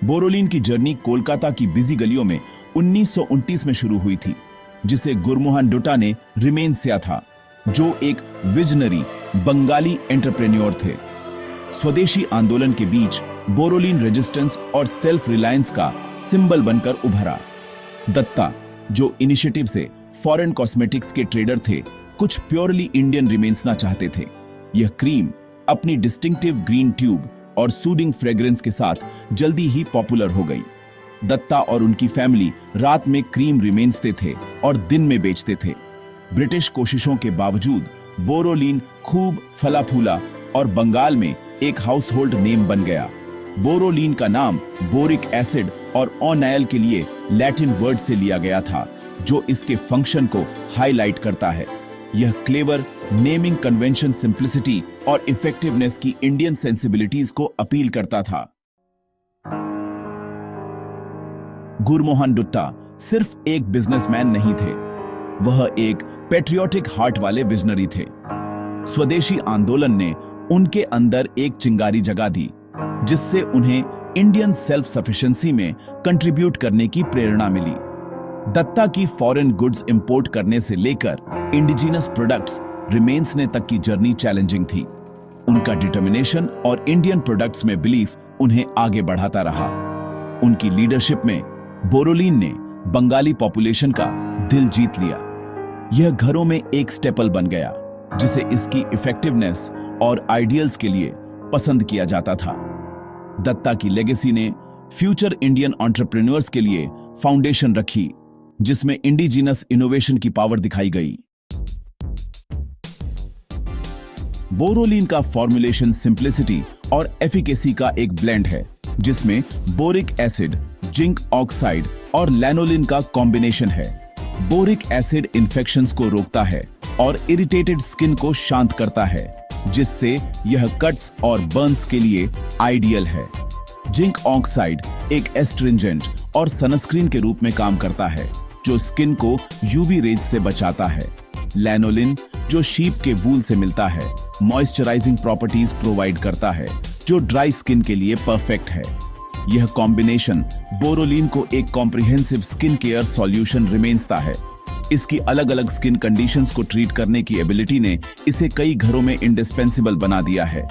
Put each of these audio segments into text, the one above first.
बोरोलिन की जर्नी कोलकाता की बिजी गलियों में 1929 में शुरू हुई थी, जिसे गुरमोहन डुट्टा ने रिमेन्स किया था, जो एक विजनरी बंगाली एंटरप्रेन्योर थे। स्वदेशी आंदोलन के बीच बोरोलिन रेजिस्टेंस और सेल्फ रिलायंस का सिंबल बनकर उभरा। दत्ता, जो इनिशिएटिव से फॉरेन कॉस्मेटिक्स के ट्रेडर थे, कुछ प्योरली इंडियन रिमेन्स ना चाहते थे। यह क्रीम अपनी डिस्टिंक्टिव ग्रीन ट्यूब और सूदिंग फ्रेग्रेंस के साथ जल्दी ही पॉपुलर हो गई। दत्ता और उनकी फैमिली रात में क्रीम रिमेन्सते थे और दिन में बेचते थे। ब्रिटिश कोशिशों के बावजूद बोरोलिन खूब फला फूला और बंगाल में एक हाउसहोल्ड नेम बन गया। बोरोलिन का नाम बोरिक एसिड और ऑनायल के लिए लैटिन वर्ड से लिया गया था, जो इसके फंक्शन को हाईलाइट करता है। यह क्लेवर नेमिंग कन्वेंशन सिंप्लिसिटी और इफेक्टिवनेस की इंडियन सेंसिबिलिटीज को अपील करता था। गुरमोहन डुट्टा सिर्फ एक बिजनेसमैन नहीं थे, वह एक पेट्रियोटिक हार्ट वाले विजनरी थे। स्वदेशी आंदोलन ने उनके अंदर एक चिंगारी जगा दी, जिससे उन्हें इंडियन सेल्फ सफिशिएंसी में कंट्रीब्यूट करने की प्रेरणा मिली। दत्ता की फॉरेन गुड्स इंपोर्ट करने से लेकर इंडिजिनस प्रोडक्ट्स रिमेन्सने तक की जर्नी चैलेंजिंग थी। उनका डिटर्मिनेशन और इंडियन प्रोडक्ट्स में बिलीफ उन्हें आगे बढ़ाता रहा। उनकी लीडरशिप में बोरोलिन ने बंगाली पॉपुलेशन का दिल जीत लिया। यह घरों में एक स्टेपल बन गया, जिसे इसकी इफेक्टिवनेस और आइडियल्स के लिए पसंद किया जाता था। दत्ता की लेगेसी ने फ्यूचर इंडियन एंटरप्रेन्योर्स के लिए फाउंडेशन रखी, जिसमें इंडिजिनस इनोवेशन की पावर दिखाई गई। बोरोलिन का फॉर्मुलेशन सिंप्लिसिटी और एफिकेसी का एक ब्लेंड है, जिसमें बोरिक एसिड, जिंक ऑक्साइड और लैनोलिन का कॉम्बिनेशन है। बोरिक एसिड इन्फेक्शंस को रोकता है और इरिटेटेड स्किन को शांत करता है, जिससे यह कट्स और बर्न्स के लिए आइडियल है। जिंक ऑक्साइड एक एस्ट्रिंजेंट और सनस्क्रीन के रूप में काम करता है, जो स्किन को यूवी रेज से बचाता है। लैनोलिन, जो शीप के वूल से मिलता है, मॉइस्चराइजिंग प्रॉपर्टीज प्रोवाइड करता है, जो ड्राई स्किन के लिए परफेक्ट है। यह कॉम्बिनेशन बोरोलिन को एक कॉम्प्रिहेंसिव स्किन केयर सॉल्यूशन रिमेन्सता है। इसकी अलग अलग स्किन कंडीशंस को ट्रीट करने की एबिलिटी ने इसे कई घरों में इंडिस्पेंसिबल बना दिया है।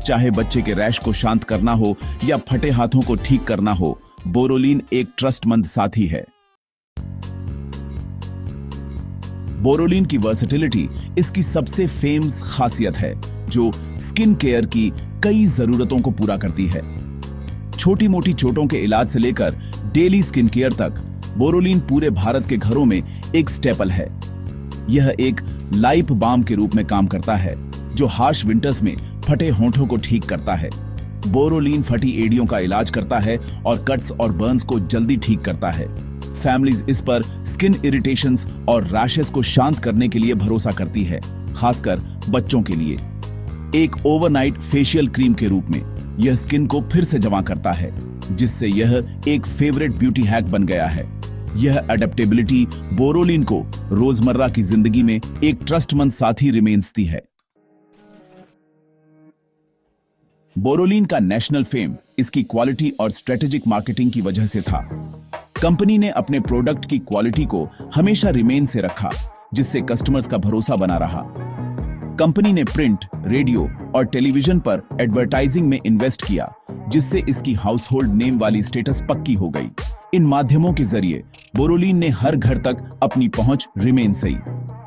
चाहे बच्चे के रैश को शांत करना हो या फटे हाथों को ठीक करना हो, बोरोलिन एक ट्रस्टमंद साथी है। बोरोलिन की वर्सेटिलिटी इसकी सबसे फेमस खासियत है, जो स्किन केयर की कई जरूरतों को पूरा करती है। छोटी मोटी चोटों के इलाज से लेकर डेली स्किन केयर तक बोरोलिन पूरे भारत के घरों में एक स्टेपल है। यह एक लाइफ बाम के रूप में काम करता है, जो हार्श विंटर्स में फटे होंठों को ठीक करता है। बोरोलिन फटी एड़ियों का इलाज करता है और कट्स और बर्न्स को जल्दी ठीक करता है। फैमिलीज इस पर स्किन इरिटेशंस और रैशेस को शांत करने के लिए भरोसा करती है, खासकर बच्चों के लिए। एक ओवरनाइट फेशियल क्रीम के रूप में यह स्किन को फिर से जमा करता है, जिससे यह एक फेवरेट ब्यूटी हैक बन गया है। यह अडेप्टेबिलिटी बोरोलिन को रोजमर्रा की जिंदगी में एक ट्रस्टमंद साथी रिमेन्सती है। बोरोलिन का नेशनल फेम इसकी क्वालिटी और स्ट्रेटेजिक मार्केटिंग की वजह से था। कंपनी ने अपने प्रोडक्ट की क्वालिटी को हमेशा रिमेन से रखा, जिससे कस्टमर्स का भरोसा बना रहा। कंपनी ने प्रिंट, रेडियो और टेलीविजन पर एडवर्टाइजिंग में इन्वेस्ट किया, जिससे इसकी हाउसहोल्ड नेम वाली स्टेटस पक्की हो गई। इन माध्यमों के जरिए बोरोलिन ने हर घर तक अपनी पहुंच रिमेन सही।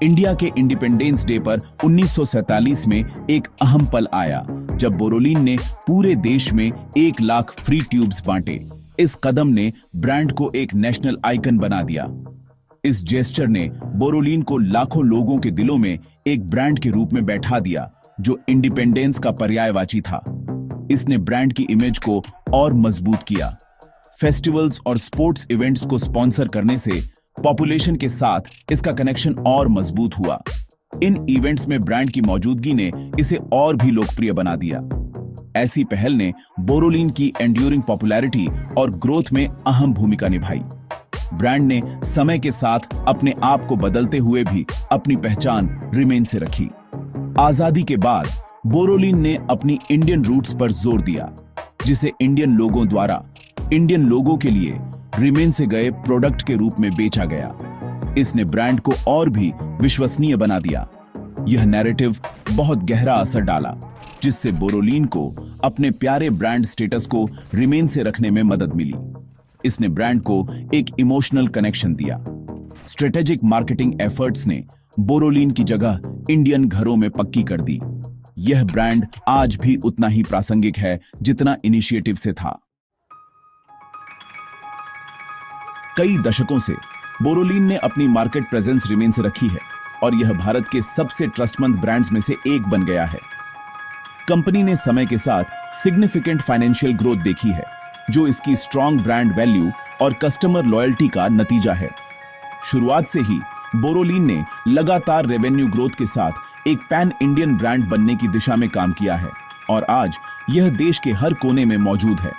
इंडिया के इंडिपेंडेंस डे पर 1947 में एक अहम पल आया, जब बोरोलिन ने पूरे देश में 1 लाख फ्री ट्यूब्स बांटे। इस कदम ने ब्रांड को एक नेशनल आइकन बना दिया। इस जेस्चर ने बोरोलिन को लाखों लोगों के दिलों में एक ब्रांड के रूप में बैठा दिया, जो इंडिपेंडेंस का पर्यायवाची था। इसने ब्रांड की इमेज को और मजबूत किया। फेस्टिवल्स और स्पोर्ट्स इवेंट्स को स्पॉन्सर करने से पॉपुलेशन के साथ इसका कनेक्शन और मजबूत हुआ। इन इवेंट्स में ब्रांड की मौजूदगी ने इसे और भी लोकप्रिय बना दिया। ऐसी पहल ने बोरोलिन की एंड्यूरिंग पॉपुलैरिटी और ग्रोथ में अहम भूमिका निभाई। ब्रांड ने समय के साथ अपने आप को बदलते हुए भी अपनी पहचान रिमेन से रखी। आजादी के बाद बोरोलिन ने अपनी इंडियन रूट्स पर जोर दिया, जिसे इंडियन लोगों द्वारा इंडियन लोगों के लिए रिमेन से गए प्रोडक्ट के रूप में बेचा गया। इसने ब्रांड को और भी विश्वसनीय बना दिया। यह नैरेटिव बहुत गहरा असर डाला, जिससे बोरोलीन को अपने प्यारे ब्रांड स्टेटस को रिमेन से रखने में मदद मिली। इसने ब्रांड को एक इमोशनल कनेक्शन दिया। स्ट्रेटेजिक मार्केटिंग एफर्ट्स ने बोरोलीन की जगह इंडियन घरों में पक्की कर दी। यह ब्रांड आज भी उतना ही प्रासंगिक है जितना इनिशिएटिव से था। कई दशकों से बोरोलीन ने अपनी मार्केट प्रेजेंस रिमेन से रखी है और यह भारत के सबसे ट्रस्टमंद ब्रांड्स में से एक बन गया है। कंपनी ने समय के साथ सिग्निफिकेंट फाइनेंशियल ग्रोथ देखी है, जो इसकी स्ट्रॉन्ग ब्रांड वैल्यू और कस्टमर लॉयल्टी का नतीजा है। शुरुआत से ही बोरोलीन ने लगातार रेवेन्यू ग्रोथ के साथ एक पैन इंडियन ब्रांड बनने की दिशा में काम किया है और आज यह देश के हर कोने में मौजूद है।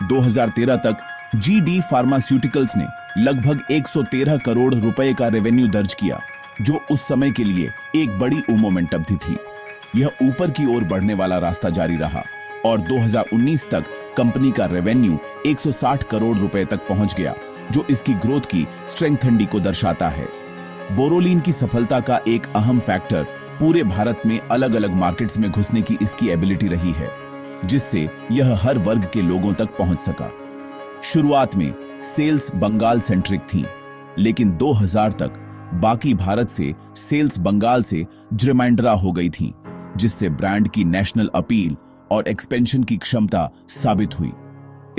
2013 तक जीडी फार्मास्यूटिकल्स ने लगभग 113 करोड़ रुपए का रेवेन्यू दर्ज किया, जो उस समय के लिए एक बड़ी मोमेंट अवधि थी। यह ऊपर की ओर बढ़ने वाला रास्ता जारी रहा और 2019 तक कंपनी का रेवेन्यू 160 करोड़ रुपए तक पहुंच गया, जो इसकी ग्रोथ की स्ट्रेंथनिंग को दर्शाता है। बोरोलीन की सफलता का एक अहम फैक्टर पूरे भारत में अलग अलग मार्केट्स में घुसने की इसकी एबिलिटी रही है, जिससे यह हर वर्ग के लोगों तक पहुंच सका। शुरुआत में सेल्स बंगाल सेंट्रिक थी, लेकिन 2000 तक बाकी भारत से सेल्स बंगाल से रिमाइंडरा हो गई थी, जिससे ब्रांड की नेशनल अपील और एक्सपेंशन की क्षमता साबित हुई।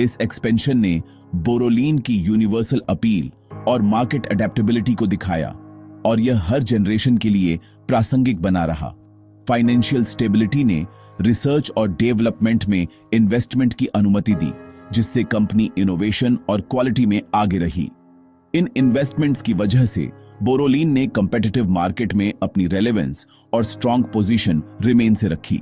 इस एक्सपेंशन ने बोरोलीन की यूनिवर्सल अपील और मार्केट अडेप्टेबिलिटी को दिखाया और यह हर जनरेशन के लिए प्रासंगिक बना रहा। फाइनेंशियल स्टेबिलिटी ने रिसर्च और डेवलपमेंट में इन्वेस्टमेंट की अनुमति दी, जिससे कंपनी इनोवेशन और क्वालिटी में आगे रही। इन इन्वेस्टमेंट्स की वजह से बोरोलीन ने कंपेटिटिव मार्केट में अपनी रेलेवेंस और स्ट्रॉन्ग पोजीशन रिमेन से रखी।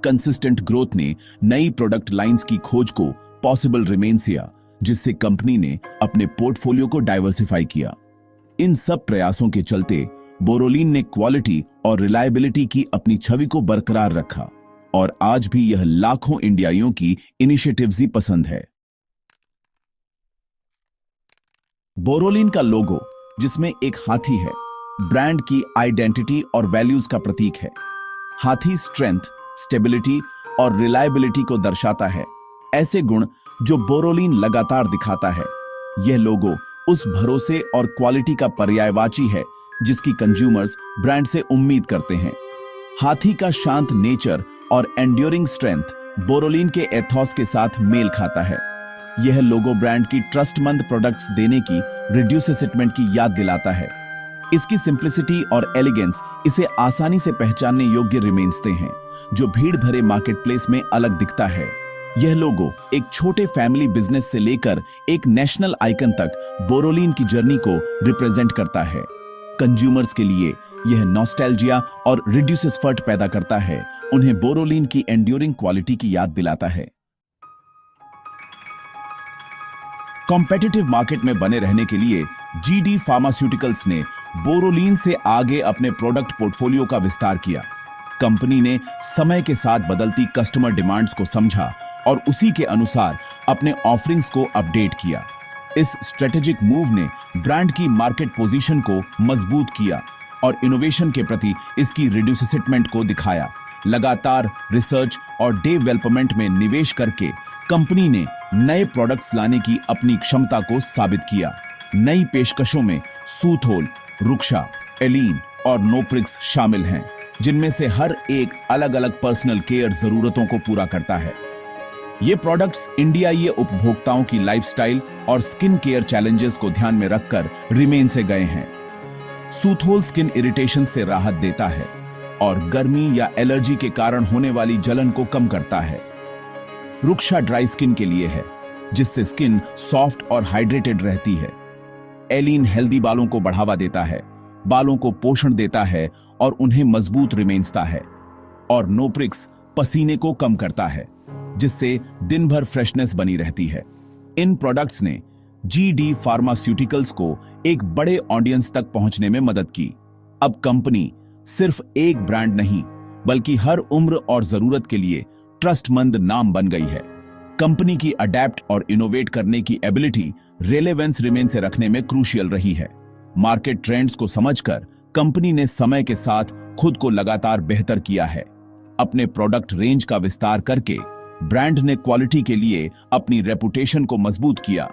कंसिस्टेंट ग्रोथ ने नई प्रोडक्ट लाइंस की खोज को पॉसिबल रिमेन किया, जिससे कंपनी ने अपने पोर्टफोलियो को डाइवर्सिफाई किया। इन सब प्रयासों के चलते बोरोलीन ने क्वालिटी और रिलायबिलिटी की अपनी छवि को बरकरार रखा और आज भी यह लाखों इंडियाइयों की इनिशिएटिव्स ही पसंद है। बोरोलीन का लोगो, जिसमें एक हाथी है, ब्रांड की आइडेंटिटी और वैल्यूज का प्रतीक है। हाथी स्ट्रेंथ, स्टेबिलिटी और रिलायबिलिटी को दर्शाता है, ऐसे गुण जो बोरोलीन लगातार दिखाता है। यह लोगो उस भरोसे और क्वालिटी का पर्यायवाची है जिसकी कंज्यूमर्स ब्रांड से उम्मीद करते हैं। हाथी का शांत नेचर और एंड्योरिंग स्ट्रेंथ बोरोलीन के एथॉस के साथ मेल खाता है। यह लोगो ब्रांड की ट्रस्टमंद प्रोडक्ट्स देने की रिड्यूसेसिटमेंट की याद दिलाता है। इसकी सिंप्लिसिटी और एलिगेंस इसे आसानी से पहचानने योग्य रिमेन्सते हैं, जो भीड़ भरे मार्केटप्लेस में अलग दिखता है। यह लोगो एक छोटे फैमिली बिजनेस से लेकर एक नेशनल आइकन तक बोरोलीन की जर्नी को रिप्रेजेंट करता है। कंज्यूमर्स के लिए यह नॉस्टैल्जिया और रिड्यूसेसफर्ट पैदा करता है, उन्हें बोरोलीन की एंड्योरिंग क्वालिटी की याद दिलाता है। कॉम्पिटिटिव मार्केट में बने रहने के लिए जीडी फार्मास्यूटिकल्स ने बोरोलीन से आगे अपने प्रोडक्ट पोर्टफोलियो का विस्तार किया। कंपनी ने समय के साथ बदलती कस्टमर डिमांड्स को समझा और उसी के अनुसार अपने ऑफरिंग्स को अपडेट किया। इस स्ट्रेटेजिक मूव ने ब्रांड की मार्केट पोजीशन को मजबूत किया और इनोवेशन के प्रति इसकी रिड्यूसेसिटमेंट को दिखाया। लगातार रिसर्च और डेवलपमेंट में निवेश करके कंपनी ने नए प्रोडक्ट्स लाने की अपनी क्षमता को साबित किया। नई पेशकशों में सूथोल, रुक्षा, एलीन और नोप्रिक्स शामिल हैं, जिनमें से हर एक अलग अलग पर्सनल केयर जरूरतों को पूरा करता है। ये प्रोडक्ट्स इंडियाई उपभोक्ताओं की लाइफस्टाइल और स्किन केयर चैलेंजेस को ध्यान में रखकर रिमेन से गए हैं। सूथोल स्किन इरिटेशन से राहत देता है और गर्मी या एलर्जी के कारण होने वाली जलन को कम करता है। रुक्षा ड्राई स्किन के लिए है, जिससे स्किन सॉफ्ट और हाइड्रेटेड रहती है। एलीन हेल्दी बालों को बढ़ावा देता है, बालों को पोषण देता है और उन्हें मजबूत रिमेन्सता है। और नोप्रिक्स पसीने को कम करता है, जिससे दिन भर फ्रेशनेस बनी रहती है। इन प्रोडक्ट्स ने जीडी फार्मास्यूटिकल्स को एक बड़े ऑडियंस तक पहुंचने में मदद की। अब कंपनी सिर्फ एक ब्रांड नहीं, बल्कि हर उम्र और जरूरत के लिए ट्रस्टमंद नाम बन गई है। कंपनी की अडेप्ट और इनोवेट करने की एबिलिटी रेलेवेंस रिमेन से रखने में क्रूशियल रही है। मार्केट ट्रेंड्स को समझकर कंपनी ने समय के साथ खुद को लगातार बेहतर किया है। अपने प्रोडक्ट रेंज का विस्तार करके ब्रांड ने क्वालिटी के लिए अपनी रेपुटेशन को मजबूत किया।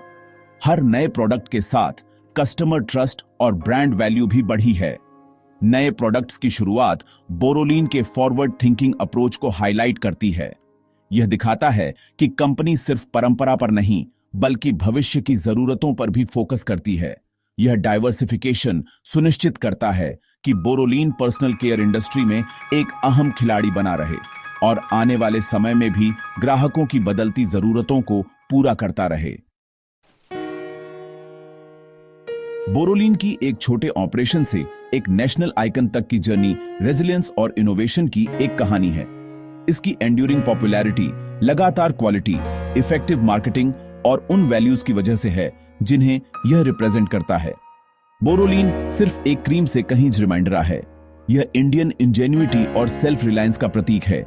हर नए प्रोडक्ट के साथ कस्टमर ट्रस्ट और ब्रांड वैल्यू भी बढ़ी है। नए प्रोडक्ट्स की शुरुआत बोरोलीन के फॉरवर्ड थिंकिंग अप्रोच को हाईलाइट करती है। यह दिखाता है कि कंपनी सिर्फ परंपरा पर नहीं बल्कि भविष्य की जरूरतों पर भी फोकस करती है। यह डाइवर्सिफिकेशन सुनिश्चित करता है कि बोरोलीन पर्सनल केयर इंडस्ट्री में एक अहम खिलाड़ी बना रहे और आने वाले समय में भी ग्राहकों की बदलती जरूरतों को पूरा करता रहे। बोरोलीन की एक छोटे ऑपरेशन से एक नेशनल आइकन तक की जर्नी रेजिलियंस और इनोवेशन की एक कहानी है। इसकी एंड्यूरिंग पॉपुलैरिटी लगातार क्वालिटी, इफेक्टिव मार्केटिंग और उन वैल्यूज की वजह से है जिन्हें यह रिप्रेजेंट करता है। बोरोलीन सिर्फ एक क्रीम से कहीं रिमाइंडर है। यह इंडियन इंजेन्युइटी और सेल्फ रिलायंस का प्रतीक है।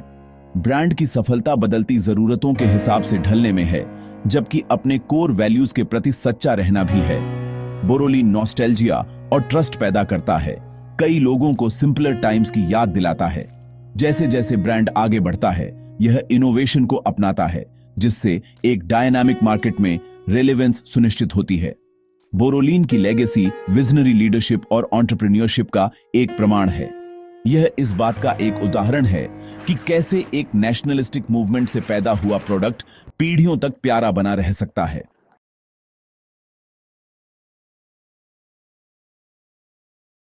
ब्रांड की सफलता बदलती जरूरतों के हिसाब से ढलने में है, जबकि अपने कोर वैल्यूज के प्रति सच्चा रहना भी है। बोरोलीन नॉस्टैल्जिया और ट्रस्ट पैदा करता है, कई लोगों को सिंपलर टाइम्स की याद दिलाता है। जैसे जैसे ब्रांड आगे बढ़ता है, यह इनोवेशन को अपनाता है, जिससे एक डायनामिक मार्केट में रेलेवेंस सुनिश्चित होती है। बोरोलीन की लेगेसी विजनरी लीडरशिप और एंटरप्रेन्योरशिप का एक प्रमाण है। यह इस बात का एक उदाहरण है कि कैसे एक नेशनलिस्टिक मूवमेंट से पैदा हुआ प्रोडक्ट पीढ़ियों तक प्यारा बना रह सकता है।